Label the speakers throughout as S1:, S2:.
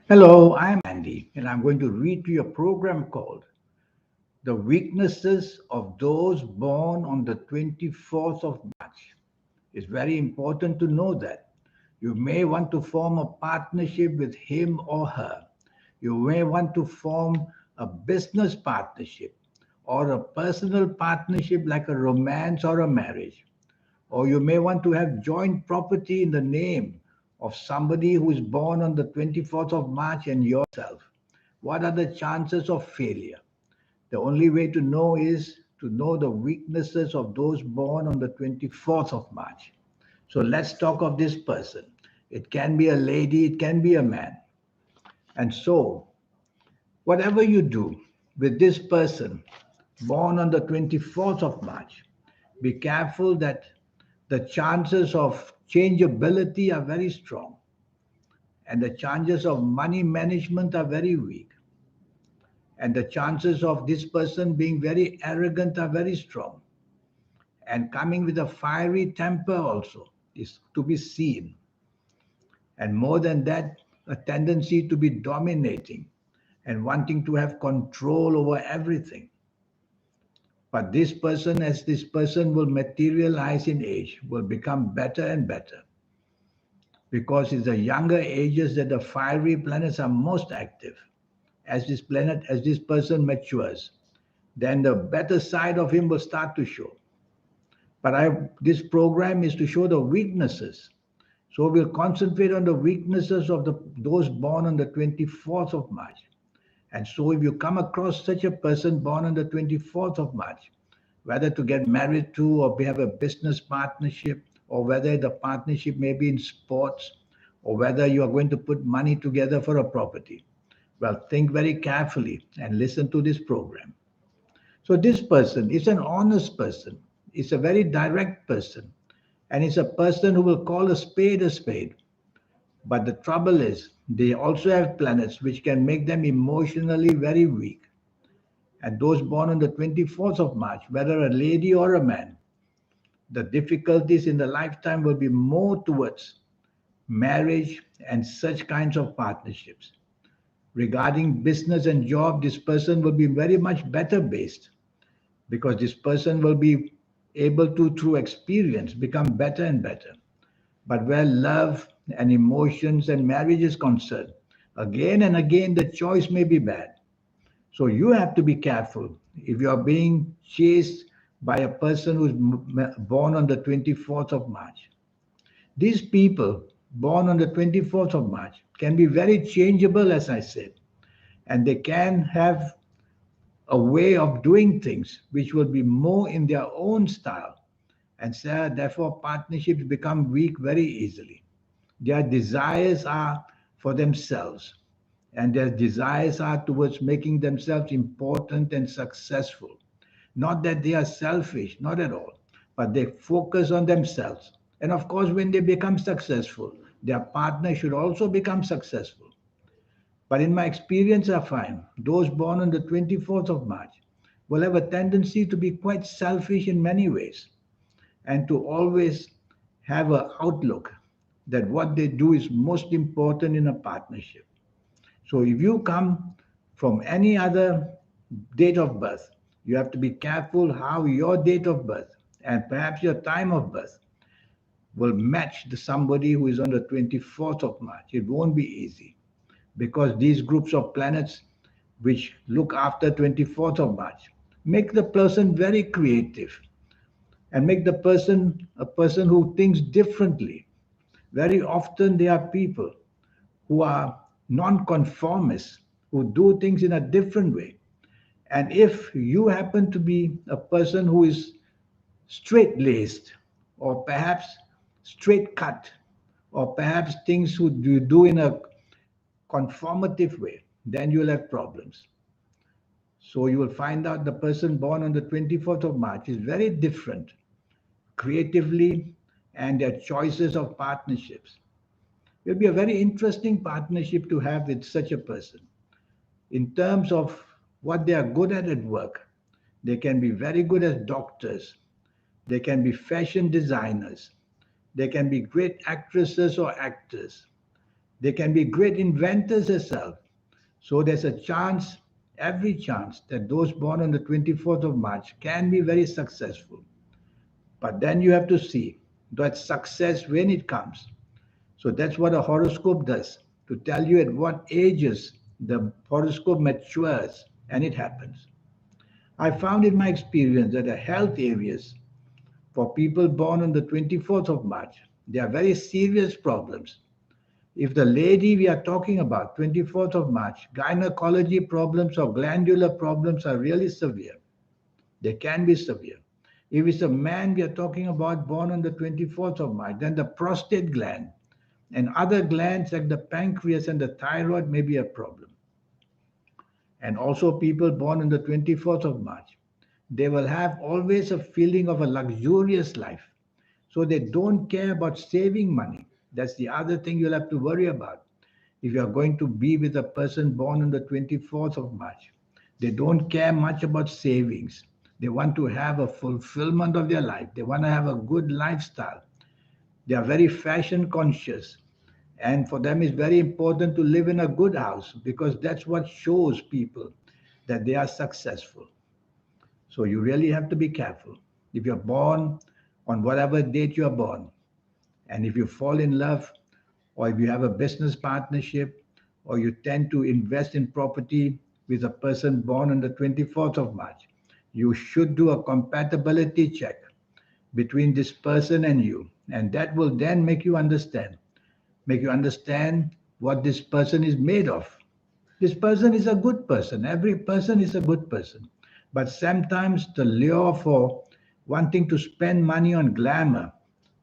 S1: Hello, I'm Andy, and I'm going to read to you a program called The Weaknesses of Those Born on the 24th of March. It's very important to know that. You may want to form a partnership with him or her. You may want to form a business partnership or a personal partnership like a romance or a marriage. Or you may want to have joint property in the name of somebody who is born on the 24th of March and yourself. What are the chances of failure? The only way to know is to know the weaknesses of those born on the 24th of March. So let's talk of this person. It can be a lady, it can be a man. And so, whatever you do with this person born on the 24th of March, be careful that the chances of changeability are very strong and the chances of money management are very weak and the chances of this person being very arrogant are very strong and coming with a fiery temper also is to be seen, and more than that, a tendency to be dominating and wanting to have control over everything. But this person, as this person will materialize in age, will become better and better because it's the younger ages that the fiery planets are most active. As this person matures, then the better side of him will start to show. But this program is to show the weaknesses. So we'll concentrate on the weaknesses of those born on the 24th of March. And so if you come across such a person born on the 24th of March, whether to get married to or have a business partnership, or whether the partnership may be in sports, or whether you are going to put money together for a property, well, think very carefully and listen to this program. So this person is an honest person. It's a very direct person. And it's a person who will call a spade a spade. But the trouble is, they also have planets which can make them emotionally very weak. And those born on the 24th of March, whether a lady or a man, the difficulties in the lifetime will be more towards marriage and such kinds of partnerships. Regarding business and job, this person will be very much better based because this person will be able to, through experience, become better and better. But where love and emotions and marriage is concerned, again and again the choice may be bad. So you have to be careful if you are being chased by a person who's born on the 24th of March. These people born on the 24th of March can be very changeable, as I said, and they can have a way of doing things which will be more in their own style. And so, therefore, partnerships become weak very easily. Their desires are for themselves, and their desires are towards making themselves important and successful. Not that they are selfish, not at all, but they focus on themselves. And of course, when they become successful, their partner should also become successful. But in my experience, I find those born on the 24th of March will have a tendency to be quite selfish in many ways and to always have an outlook that what they do is most important in a partnership. So if you come from any other date of birth, you have to be careful how your date of birth and perhaps your time of birth will match somebody who is on the 24th of March. It won't be easy because these groups of planets which look after 24th of March make the person very creative and make the person a person who thinks differently. Very often there are people who are non-conformists, who do things in a different way. And if you happen to be a person who is straight-laced, or perhaps straight cut, or perhaps things who you do in a conformative way, then you'll have problems. So you will find out the person born on the 24th of March is very different creatively and their choices of partnerships. It will be a very interesting partnership to have with such a person. In terms of what they are good at work, they can be very good as doctors, they can be fashion designers, they can be great actresses or actors, They can be great inventors as well. So there's a chance, every chance, that those born on the 24th of March can be very successful. But then you have to see that success when it comes. So that's what a horoscope does, to tell you at what ages the horoscope matures and it happens. I found in my experience that the health areas for people born on the 24th of March, they are very serious problems. If the lady we are talking about, 24th of March, gynecology problems or glandular problems are really severe, they can be severe. If it's a man we are talking about born on the 24th of March, then the prostate gland and other glands like the pancreas and the thyroid may be a problem. And also people born on the 24th of March, they will have always a feeling of a luxurious life. So they don't care about saving money. That's the other thing you'll have to worry about. If you are going to be with a person born on the 24th of March, they don't care much about savings. They want to have a fulfillment of their life. They want to have a good lifestyle. They are very fashion conscious. And for them, it's very important to live in a good house because that's what shows people that they are successful. So you really have to be careful. If you're born on whatever date you're born, and if you fall in love, or if you have a business partnership, or you tend to invest in property with a person born on the 24th of March, you should do a compatibility check between this person and you. And that will then make you understand what this person is made of. This person is a good person. Every person is a good person. But sometimes the lure for wanting to spend money on glamour,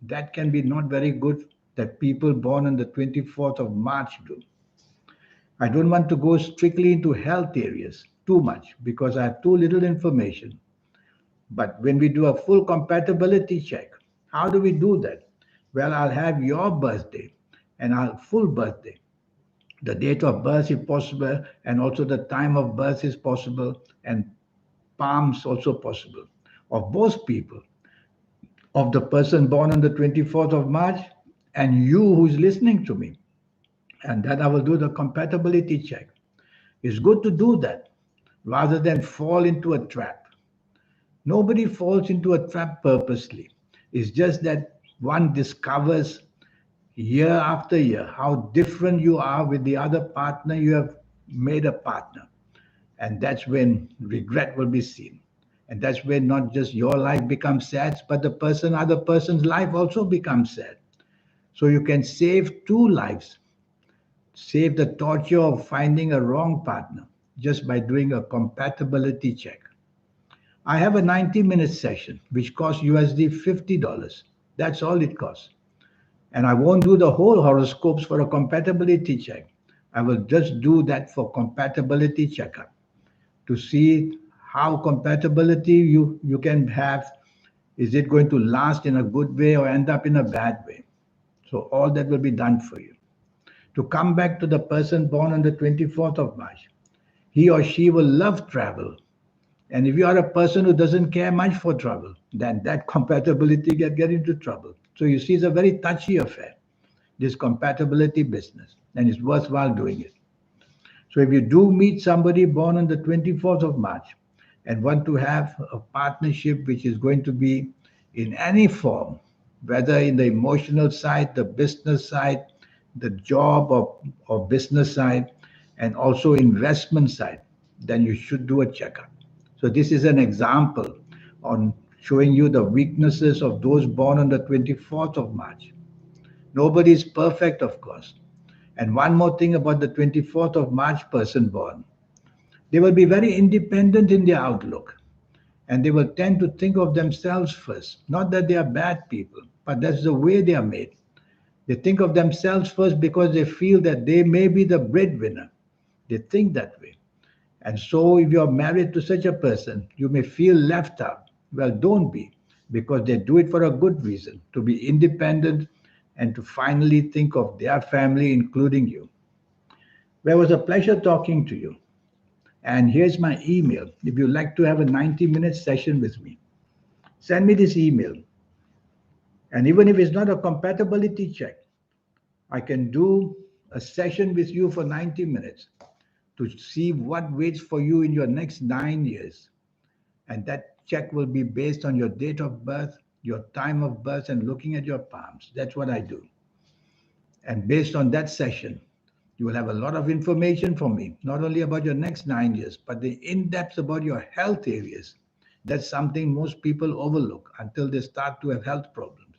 S1: that can be not very good that people born on the 24th of March do. I don't want to go strictly into health areas too much because I have too little information. But when we do a full compatibility check, how do we do that? Well, I'll have your birthday and our full birthday, the date of birth if possible, and also the time of birth is possible, and palms also possible of both people, of the person born on the 24th of March and you who's listening to me. And then I will do the compatibility check. It's good to do that rather than fall into a trap. Nobody falls into a trap purposely. It's just that one discovers year after year how different you are with the other partner you have made a partner. And that's when regret will be seen. And that's when not just your life becomes sad, but the other person's life also becomes sad. So you can save two lives, save the torture of finding a wrong partner just by doing a compatibility check. I have a 90-minute session which costs USD $50. That's all it costs. And I won't do the whole horoscopes for a compatibility check. I will just do that for compatibility checkup to see how compatibility you can have. Is it going to last in a good way or end up in a bad way? So all that will be done for you. To come back to the person born on the 24th of March, he or she will love travel. And if you are a person who doesn't care much for travel, then that compatibility get into trouble. So you see, it's a very touchy affair, this compatibility business, and it's worthwhile doing it. So if you do meet somebody born on the 24th of March and want to have a partnership which is going to be in any form, whether in the emotional side, the business side, the job or business side, and also investment side, then you should do a checkup. So this is an example on showing you the weaknesses of those born on the 24th of March. Nobody is perfect, of course. And one more thing about the 24th of March person born. They will be very independent in their outlook. And they will tend to think of themselves first. Not that they are bad people, but that's the way they are made. They think of themselves first because they feel that they may be the breadwinner. They think that way. And so if you're married to such a person, you may feel left out. Well, don't be, because they do it for a good reason, to be independent and to finally think of their family, including you. Well, it was a pleasure talking to you. And here's my email. If you'd like to have a 90-minute session with me, send me this email. And even if it's not a compatibility check, I can do a session with you for 90 minutes to see what waits for you in your next 9 years. And that check will be based on your date of birth, your time of birth, and looking at your palms. That's what I do. And based on that session, you will have a lot of information from me, not only about your next 9 years, but the in depth about your health areas. That's something most people overlook until they start to have health problems.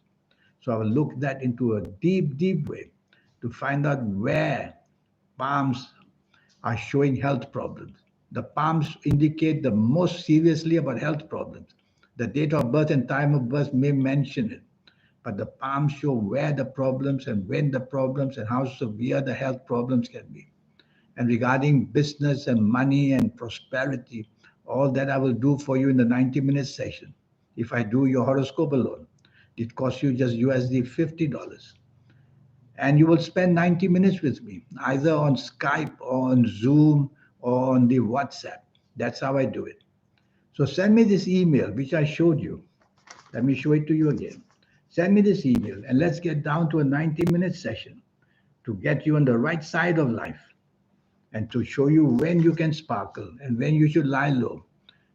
S1: So I will look that into a deep, deep way to find out where palms are showing health problems. The palms indicate the most seriously about health problems. The date of birth and time of birth may mention it, but the palms show where the problems and when the problems and how severe the health problems can be. And regarding business and money and prosperity, all that I will do for you in the 90-minute session. If I do your horoscope alone, it costs you just USD $50. And you will spend 90 minutes with me, either on Skype or on Zoom or on the WhatsApp. That's how I do it. So send me this email, which I showed you. Let me show it to you again. Send me this email and let's get down to a 90-minute session to get you on the right side of life and to show you when you can sparkle and when you should lie low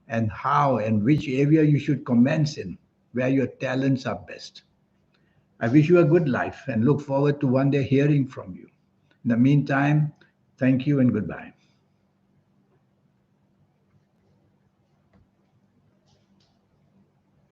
S1: and how and which area you should commence in, where your talents are best. I wish you a good life and look forward to one day hearing from you. In the meantime, thank you and goodbye.